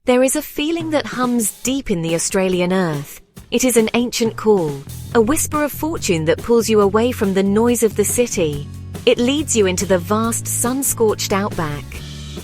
There is a feeling that hums deep in the Australian earth. It is an ancient call, a whisper of fortune that pulls you away from the noise of the city. It leads you into the vast sun-scorched outback.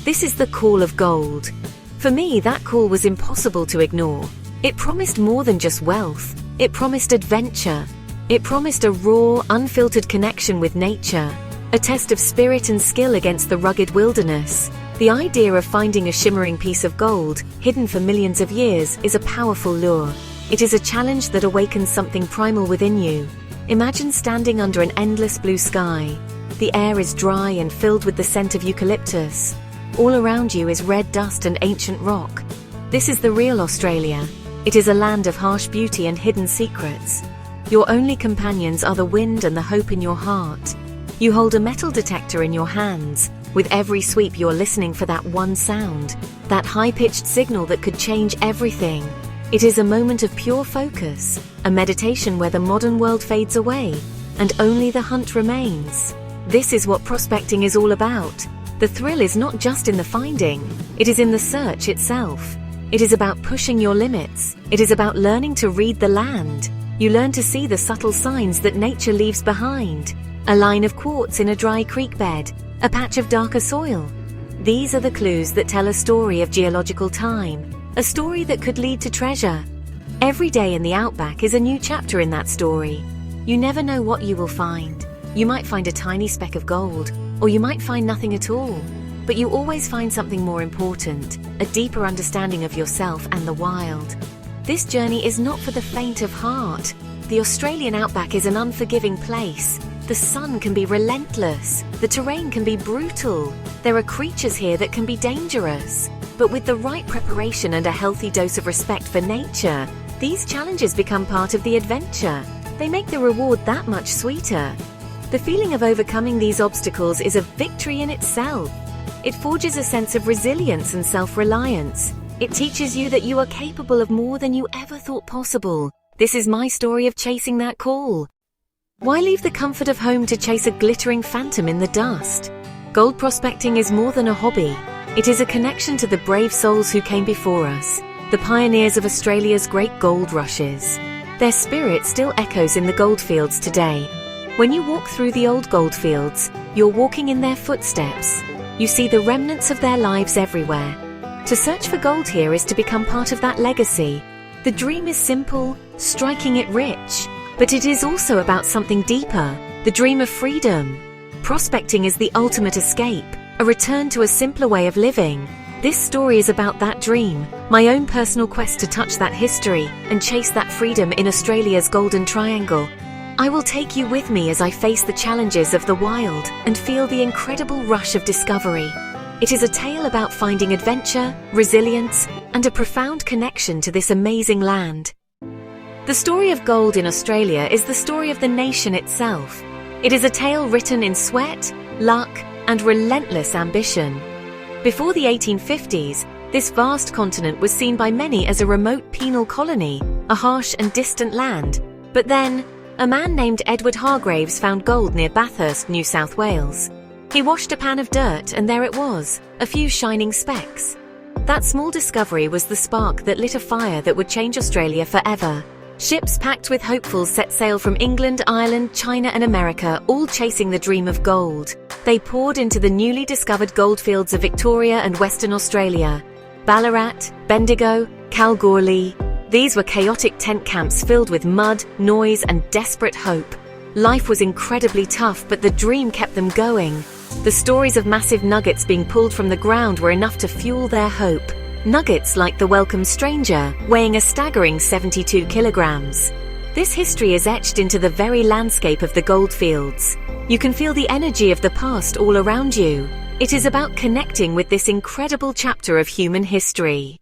This is the call of gold. For me, that call was impossible to ignore. It promised more than just wealth. It promised adventure. It promised a raw, unfiltered connection with nature, a test of spirit and skill against the rugged wilderness. The idea of finding a shimmering piece of gold, hidden for millions of years, is a powerful lure. It is a challenge that awakens something primal within you. Imagine standing under an endless blue sky. The air is dry and filled with the scent of eucalyptus. All around you is red dust and ancient rock. This is the real Australia. It is a land of harsh beauty and hidden secrets. Your only companions are the wind and the hope in your heart. You hold a metal detector in your hands. With every sweep, you're listening for that one sound, that high-pitched signal that could change everything. It is a moment of pure focus, a meditation where the modern world fades away, and only the hunt remains. This is what prospecting is all about. The thrill is not just in the finding, it is in the search itself. It is about pushing your limits. It is about learning to read the land. You learn to see the subtle signs that nature leaves behind. A line of quartz in a dry creek bed, a patch of darker soil. These are the clues that tell a story of geological time, a story that could lead to treasure. Every day in the outback is a new chapter in that story. You never know what you will find. You might find a tiny speck of gold, or you might find nothing at all. But you always find something more important, a deeper understanding of yourself and the wild. This journey is not for the faint of heart. The Australian outback is an unforgiving place. The sun can be relentless. The terrain can be brutal. There are creatures here that can be dangerous. But with the right preparation and a healthy dose of respect for nature, these challenges become part of the adventure. They make the reward that much sweeter. The feeling of overcoming these obstacles is a victory in itself. It forges a sense of resilience and self-reliance. It teaches you that you are capable of more than you ever thought possible. This is my story of chasing that call. Why leave the comfort of home to chase a glittering phantom in the dust? Gold prospecting is more than a hobby. It is a connection to the brave souls who came before us, the pioneers of Australia's great gold rushes. Their spirit still echoes in the goldfields today. When you walk through the old goldfields, you're walking in their footsteps. You see the remnants of their lives everywhere. To search for gold here is to become part of that legacy. The dream is simple, striking it rich. But it is also about something deeper, the dream of freedom. Prospecting is the ultimate escape, a return to a simpler way of living. This story is about that dream, my own personal quest to touch that history and chase that freedom in Australia's Golden Triangle. I will take you with me as I face the challenges of the wild and feel the incredible rush of discovery. It is a tale about finding adventure, resilience, and a profound connection to this amazing land. The story of gold in Australia is the story of the nation itself. It is a tale written in sweat, luck, and relentless ambition. Before the 1850s, this vast continent was seen by many as a remote penal colony, a harsh and distant land. But then, a man named Edward Hargraves found gold near Bathurst, New South Wales. He washed a pan of dirt and there it was, a few shining specks. That small discovery was the spark that lit a fire that would change Australia forever. Ships packed with hopefuls set sail from England, Ireland, China and America, all chasing the dream of gold. They poured into the newly discovered goldfields of Victoria and Western Australia. Ballarat, Bendigo, Kalgoorlie. These were chaotic tent camps filled with mud, noise and desperate hope. Life was incredibly tough, but the dream kept them going. The stories of massive nuggets being pulled from the ground were enough to fuel their hope. Nuggets like the Welcome Stranger, weighing a staggering 72 kilograms. This history is etched into the very landscape of the goldfields. You can feel the energy of the past all around you. It is about connecting with this incredible chapter of human history.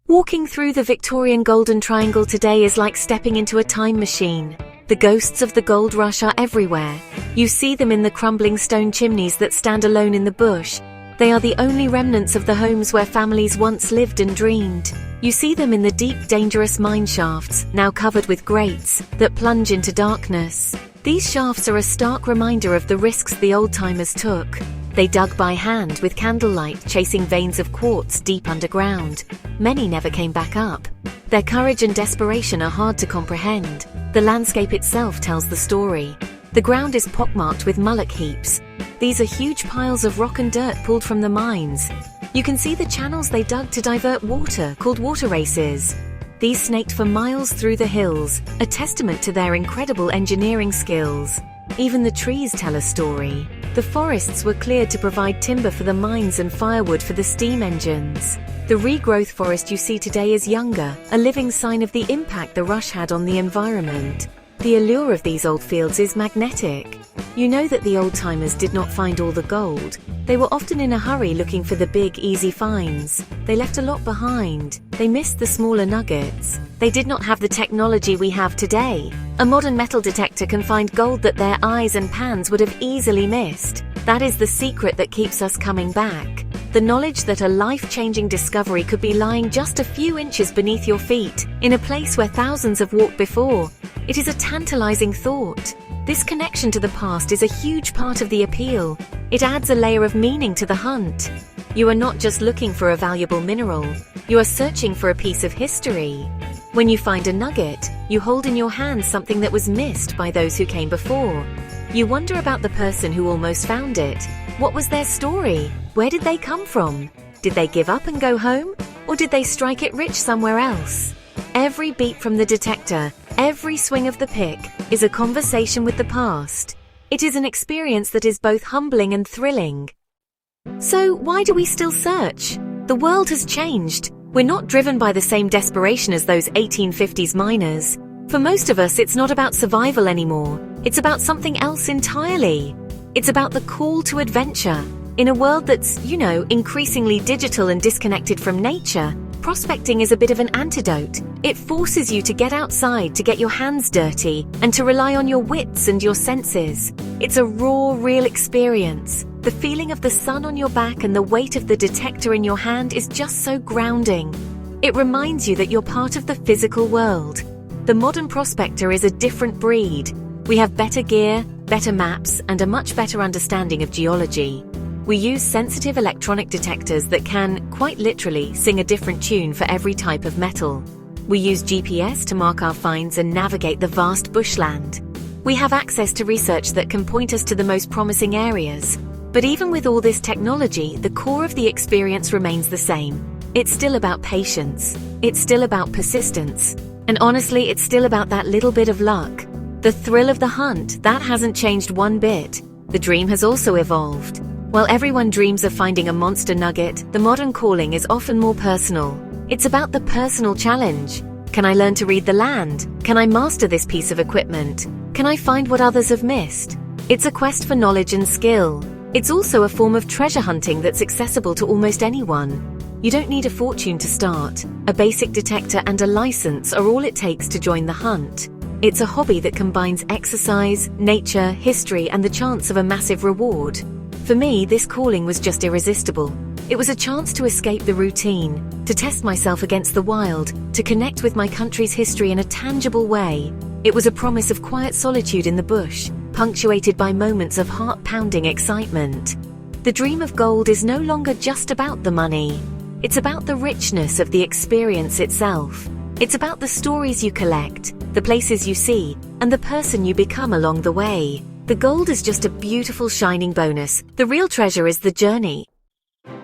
Walking through the Victorian Golden Triangle today is like stepping into a time machine. The ghosts of the gold rush are everywhere. You see them in the crumbling stone chimneys that stand alone in the bush. They are the only remnants of the homes where families once lived and dreamed. You see them in the deep, dangerous mine shafts, now covered with grates, that plunge into darkness. These shafts are a stark reminder of the risks the old-timers took. They dug by hand with candlelight, chasing veins of quartz deep underground. Many never came back up. Their courage and desperation are hard to comprehend. The landscape itself tells the story. The ground is pockmarked with mullock heaps. These are huge piles of rock and dirt pulled from the mines. You can see the channels they dug to divert water, called water races. These snaked for miles through the hills, a testament to their incredible engineering skills. Even the trees tell a story. The forests were cleared to provide timber for the mines and firewood for the steam engines. The regrowth forest you see today is younger, a living sign of the impact the rush had on the environment. The allure of these old fields is magnetic. You know that the old-timers did not find all the gold. They were often in a hurry looking for the big, easy finds. They left a lot behind. They missed the smaller nuggets. They did not have the technology we have today. A modern metal detector can find gold that their eyes and pans would have easily missed. That is the secret that keeps us coming back. The knowledge that a life-changing discovery could be lying just a few inches beneath your feet, in a place where thousands have walked before. It is a tantalizing thought. This connection to the past is a huge part of the appeal. It adds a layer of meaning to the hunt. You are not just looking for a valuable mineral, you are searching for a piece of history. When you find a nugget, you hold in your hand something that was missed by those who came before. You wonder about the person who almost found it. What was their story? Where did they come from? Did they give up and go home? Or did they strike it rich somewhere else? Every beat from the detector, every swing of the pick, is a conversation with the past. It is an experience that is both humbling and thrilling. So why do we still search? The world has changed. We're not driven by the same desperation as those 1850s miners. For most of us, it's not about survival anymore. It's about something else entirely. It's about the call to adventure. In a world that's, increasingly digital and disconnected from nature, prospecting is a bit of an antidote. It forces you to get outside, to get your hands dirty, and to rely on your wits and your senses. It's a raw, real experience. The feeling of the sun on your back and the weight of the detector in your hand is just so grounding. It reminds you that you're part of the physical world. The modern prospector is a different breed. We have better gear, better maps, and a much better understanding of geology. We use sensitive electronic detectors that can, quite literally, sing a different tune for every type of metal. We use GPS to mark our finds and navigate the vast bushland. We have access to research that can point us to the most promising areas. But even with all this technology, the core of the experience remains the same. It's still about patience. It's still about persistence. And honestly, it's still about that little bit of luck. The thrill of the hunt, that hasn't changed one bit. The dream has also evolved. While everyone dreams of finding a monster nugget, the modern calling is often more personal. It's about the personal challenge. Can I learn to read the land? Can I master this piece of equipment? Can I find what others have missed? It's a quest for knowledge and skill. It's also a form of treasure hunting that's accessible to almost anyone. You don't need a fortune to start. A basic detector and a license are all it takes to join the hunt. It's a hobby that combines exercise, nature, history, and the chance of a massive reward. For me, this calling was just irresistible. It was a chance to escape the routine, to test myself against the wild, to connect with my country's history in a tangible way. It was a promise of quiet solitude in the bush, punctuated by moments of heart-pounding excitement. The dream of gold is no longer just about the money. It's about the richness of the experience itself. It's about the stories you collect, the places you see, and the person you become along the way. The gold is just a beautiful shining bonus. The real treasure is the journey.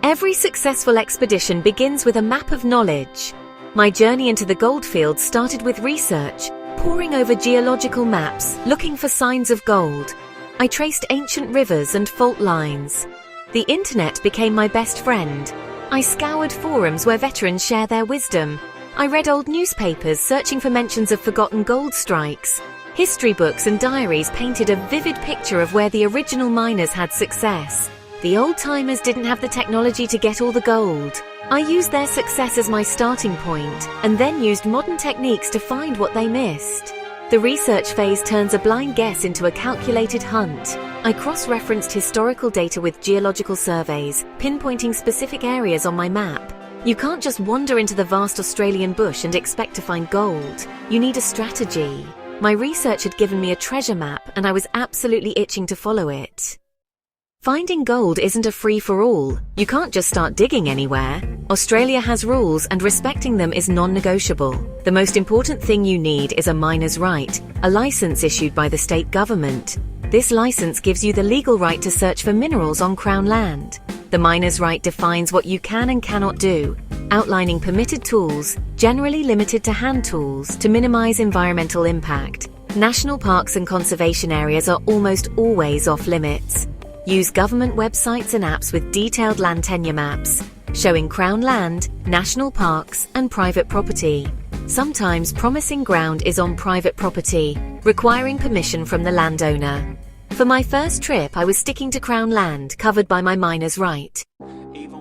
Every successful expedition begins with a map of knowledge. My journey into the goldfields started with research, poring over geological maps, looking for signs of gold. I traced ancient rivers and fault lines. The internet became my best friend. I scoured forums where veterans share their wisdom. I read old newspapers searching for mentions of forgotten gold strikes. History books and diaries painted a vivid picture of where the original miners had success. The old-timers didn't have the technology to get all the gold. I used their success as my starting point, and then used modern techniques to find what they missed. The research phase turns a blind guess into a calculated hunt. I cross-referenced historical data with geological surveys, pinpointing specific areas on my map. You can't just wander into the vast Australian bush and expect to find gold. You need a strategy. My research had given me a treasure map, and I was absolutely itching to follow it. Finding gold isn't a free-for-all. You can't just start digging anywhere. Australia has rules and respecting them is non-negotiable. The most important thing you need is a miner's right, a license issued by the state government. This license gives you the legal right to search for minerals on Crown land. The miner's right defines what you can and cannot do, outlining permitted tools, generally limited to hand tools, to minimize environmental impact. National parks and conservation areas are almost always off limits. Use government websites and apps with detailed land tenure maps, showing Crown land, national parks, and private property. Sometimes promising ground is on private property, requiring permission from the landowner. For my first trip, I was sticking to Crown land covered by my miner's right.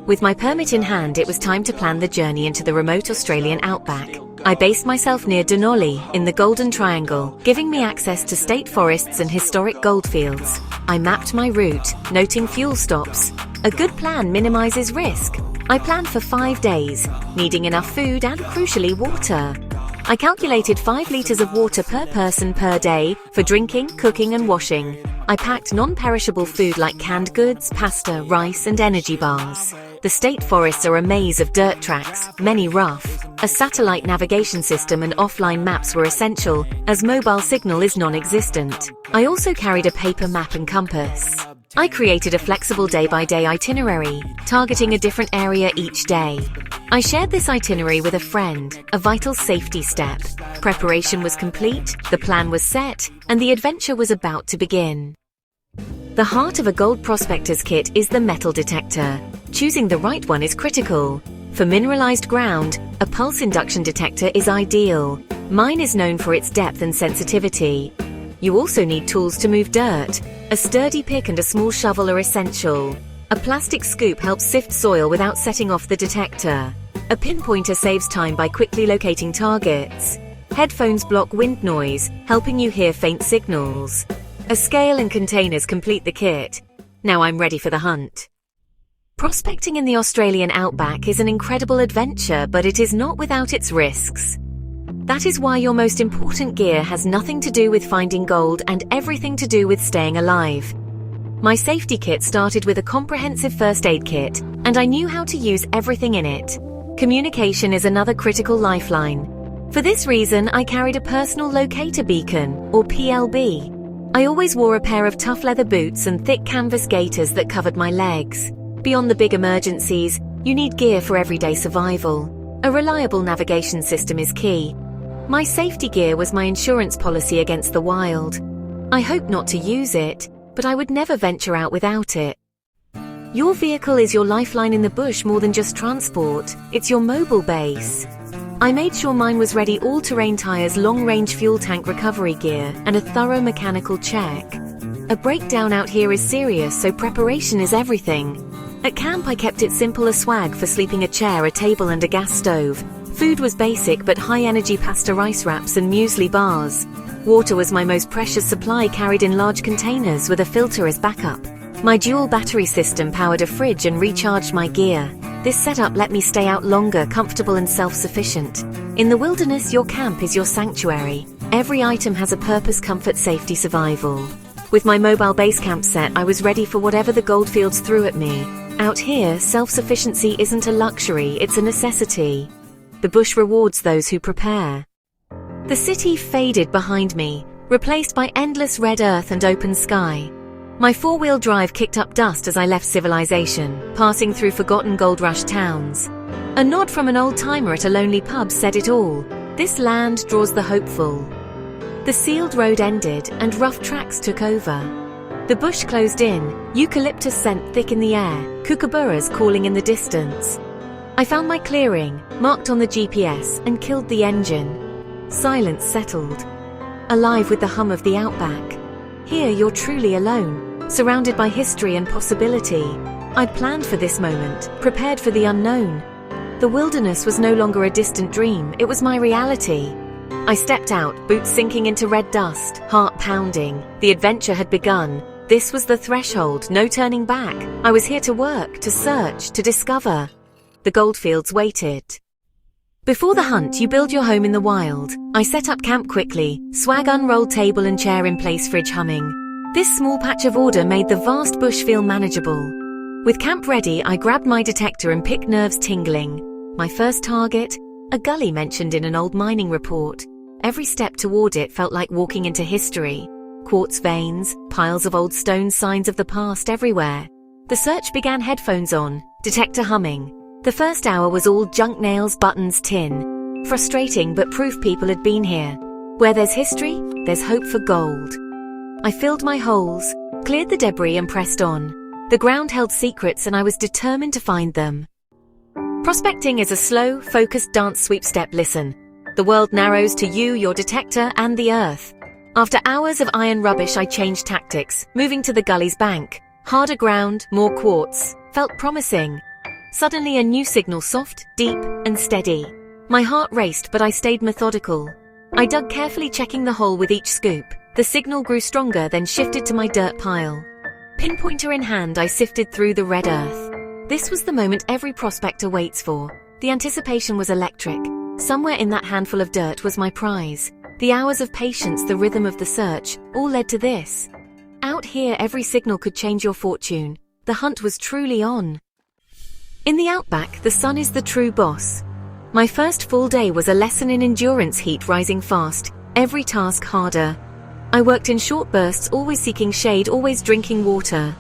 With my permit in hand, it was time to plan the journey into the remote Australian outback. I based myself near Denali in the Golden Triangle, giving me access to state forests and historic goldfields. I mapped my route, noting fuel stops. A good plan minimizes risk. I planned for 5 days, needing enough food and, crucially, water. I calculated 5 litres of water per person per day for drinking, cooking and washing. I packed non-perishable food like canned goods, pasta, rice and energy bars. The state forests are a maze of dirt tracks, many rough. A satellite navigation system and offline maps were essential, as mobile signal is non-existent. I also carried a paper map and compass. I created a flexible day-by-day itinerary, targeting a different area each day. I shared this itinerary with a friend, a vital safety step. Preparation was complete, the plan was set, and the adventure was about to begin. The heart of a gold prospector's kit is the metal detector. Choosing the right one is critical. For mineralized ground, a pulse induction detector is ideal. Mine is known for its depth and sensitivity. You also need tools to move dirt. A sturdy pick and a small shovel are essential. A plastic scoop helps sift soil without setting off the detector. A pinpointer saves time by quickly locating targets. Headphones block wind noise, helping you hear faint signals. A scale and containers complete the kit. Now I'm ready for the hunt. Prospecting in the Australian outback is an incredible adventure, but it is not without its risks. That is why your most important gear has nothing to do with finding gold and everything to do with staying alive. My safety kit started with a comprehensive first aid kit, and I knew how to use everything in it. Communication is another critical lifeline. For this reason, I carried a personal locator beacon, or PLB. I always wore a pair of tough leather boots and thick canvas gaiters that covered my legs. Beyond the big emergencies, you need gear for everyday survival. A reliable navigation system is key. My safety gear was my insurance policy against the wild. I hope not to use it, but I would never venture out without it. Your vehicle is your lifeline in the bush more than just transport, it's your mobile base. I made sure mine was ready: all-terrain tires, long-range fuel tank recovery gear, and a thorough mechanical check. A breakdown out here is serious, so preparation is everything. At camp I kept it simple: a swag for sleeping, a chair, a table and a gas stove. Food was basic but high-energy pasta rice wraps and muesli bars. Water was my most precious supply, carried in large containers with a filter as backup. My dual battery system powered a fridge and recharged my gear. This setup let me stay out longer, comfortable and self-sufficient. In the wilderness, your camp is your sanctuary. Every item has a purpose: comfort, safety, survival. With my mobile base camp set, I was ready for whatever the goldfields threw at me. Out here, self-sufficiency isn't a luxury, it's a necessity. The bush rewards those who prepare. The city faded behind me, replaced by endless red earth and open sky. My four-wheel drive kicked up dust as I left civilization, passing through forgotten gold rush towns. A nod from an old-timer at a lonely pub said it all: this land draws the hopeful. The sealed road ended and rough tracks took over. The bush closed in, eucalyptus scent thick in the air, kookaburras calling in the distance. I found my clearing, marked on the GPS, and killed the engine. Silence settled, alive with the hum of the outback. Here you're truly alone, surrounded by history and possibility. I'd planned for this moment, prepared for the unknown. The wilderness was no longer a distant dream, it was my reality. I stepped out, boots sinking into red dust, heart pounding. The adventure had begun. This was the threshold, no turning back. I was here to work, to search, to discover. The goldfields waited. Before the hunt, you build your home in the wild. I set up camp quickly, swag unrolled, table and chair in place, fridge humming. This small patch of order made the vast bush feel manageable. With camp ready, I grabbed my detector and picked nerves tingling. My first target, a gully mentioned in an old mining report. Every step toward it felt like walking into history. Quartz veins, piles of old stone, signs of the past everywhere. The search began, headphones on, detector humming. The first hour was all junk nails, buttons, tin. Frustrating, but proof people had been here. Where there's history, there's hope for gold. I filled my holes, cleared the debris and pressed on. The ground held secrets and I was determined to find them. Prospecting is a slow, focused dance sweep-step. Listen. The world narrows to you, your detector, and the earth. After hours of iron rubbish, I changed tactics, moving to the gully's bank. Harder ground, more quartz. Felt promising. Suddenly a new signal, soft, deep, and steady. My heart raced, but I stayed methodical. I dug carefully, checking the hole with each scoop. The signal grew stronger, then shifted to my dirt pile. Pinpointer in hand, I sifted through the red earth. This was the moment every prospector waits for. The anticipation was electric. Somewhere in that handful of dirt was my prize. The hours of patience, the rhythm of the search, all led to this. Out here, every signal could change your fortune. The hunt was truly on. In the outback, the sun is the true boss. My first full day was a lesson in endurance, heat rising fast, every task harder. I worked in short bursts, always seeking shade, always drinking water.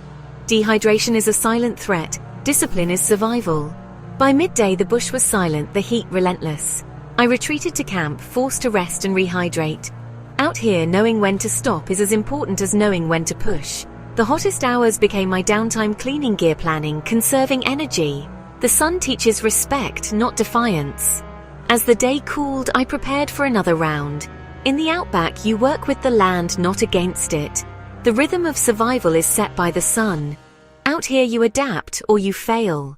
Dehydration is a silent threat. Discipline is survival. By midday, the bush was silent, the heat relentless. I retreated to camp, forced to rest and rehydrate. Out here, knowing when to stop is as important as knowing when to push. The hottest hours became my downtime, cleaning gear, planning, conserving energy. The sun teaches respect, not defiance. As the day cooled, I prepared for another round. In the outback, you work with the land, not against it. The rhythm of survival is set by the sun. Out here, you adapt or you fail.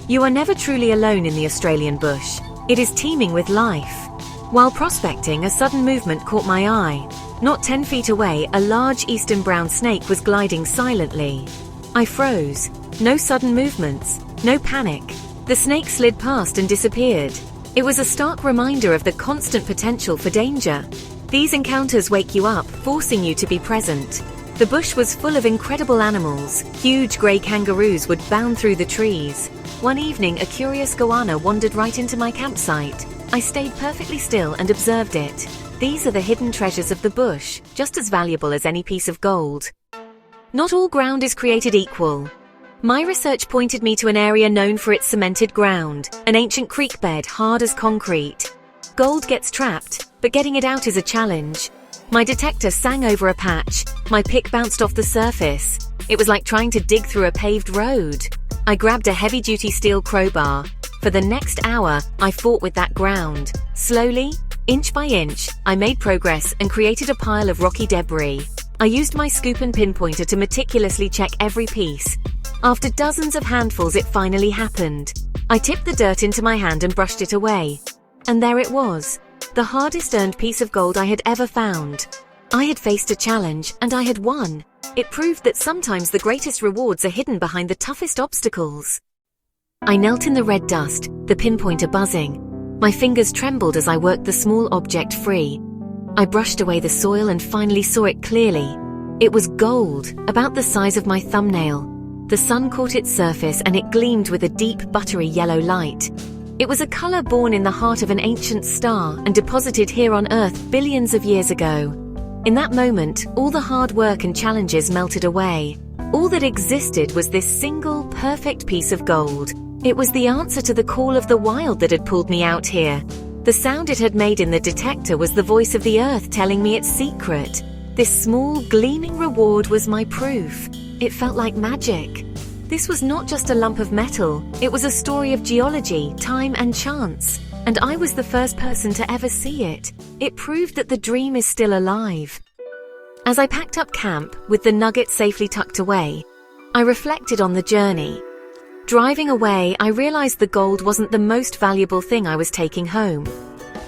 You are never truly alone in the Australian bush. It is teeming with life. While prospecting, a sudden movement caught my eye. Not 10 feet away, a large eastern brown snake was gliding silently. I froze. No sudden movements, no panic. The snake slid past and disappeared. It was a stark reminder of the constant potential for danger. These encounters wake you up, forcing you to be present. The bush was full of incredible animals. Huge grey kangaroos would bound through the trees. One evening, a curious goanna wandered right into my campsite. I stayed perfectly still and observed it. These are the hidden treasures of the bush, just as valuable as any piece of gold. Not all ground is created equal. My research pointed me to an area known for its cemented ground, an ancient creek bed hard as concrete. Gold gets trapped, but getting it out is a challenge. My detector sang over a patch. My pick bounced off the surface. It was like trying to dig through a paved road. I grabbed a heavy-duty steel crowbar. For the next hour, I fought with that ground. Slowly, inch by inch, I made progress and created a pile of rocky debris. I used my scoop and pinpointer to meticulously check every piece. After dozens of handfuls, it finally happened. I tipped the dirt into my hand and brushed it away. And there it was, the hardest earned piece of gold I had ever found. I had faced a challenge, and I had won. It proved that sometimes the greatest rewards are hidden behind the toughest obstacles. I knelt in the red dust, the pinpointer buzzing. My fingers trembled as I worked the small object free. I brushed away the soil and finally saw it clearly. It was gold, about the size of my thumbnail. The sun caught its surface and it gleamed with a deep, buttery yellow light. It was a color born in the heart of an ancient star and deposited here on Earth billions of years ago. In that moment, all the hard work and challenges melted away. All that existed was this single, perfect piece of gold. It was the answer to the call of the wild that had pulled me out here. The sound it had made in the detector was the voice of the earth telling me its secret. This small, gleaming reward was my proof. It felt like magic. This was not just a lump of metal. It was a story of geology, time, and chance. And I was the first person to ever see it. It proved that the dream is still alive. As I packed up camp, with the nugget safely tucked away, I reflected on the journey. Driving away, I realized the gold wasn't the most valuable thing I was taking home.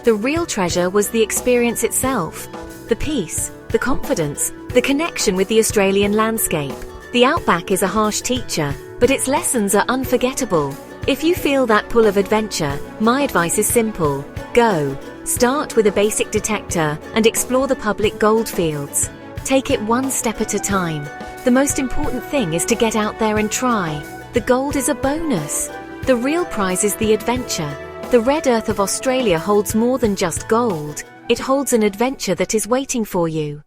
The real treasure was the experience itself. The peace, the confidence, the connection with the Australian landscape. The outback is a harsh teacher, but its lessons are unforgettable. If you feel that pull of adventure, my advice is simple. Go. Start with a basic detector and explore the public gold fields. Take it one step at a time. The most important thing is to get out there and try. The gold is a bonus. The real prize is the adventure. The Red Earth of Australia holds more than just gold. It holds an adventure that is waiting for you.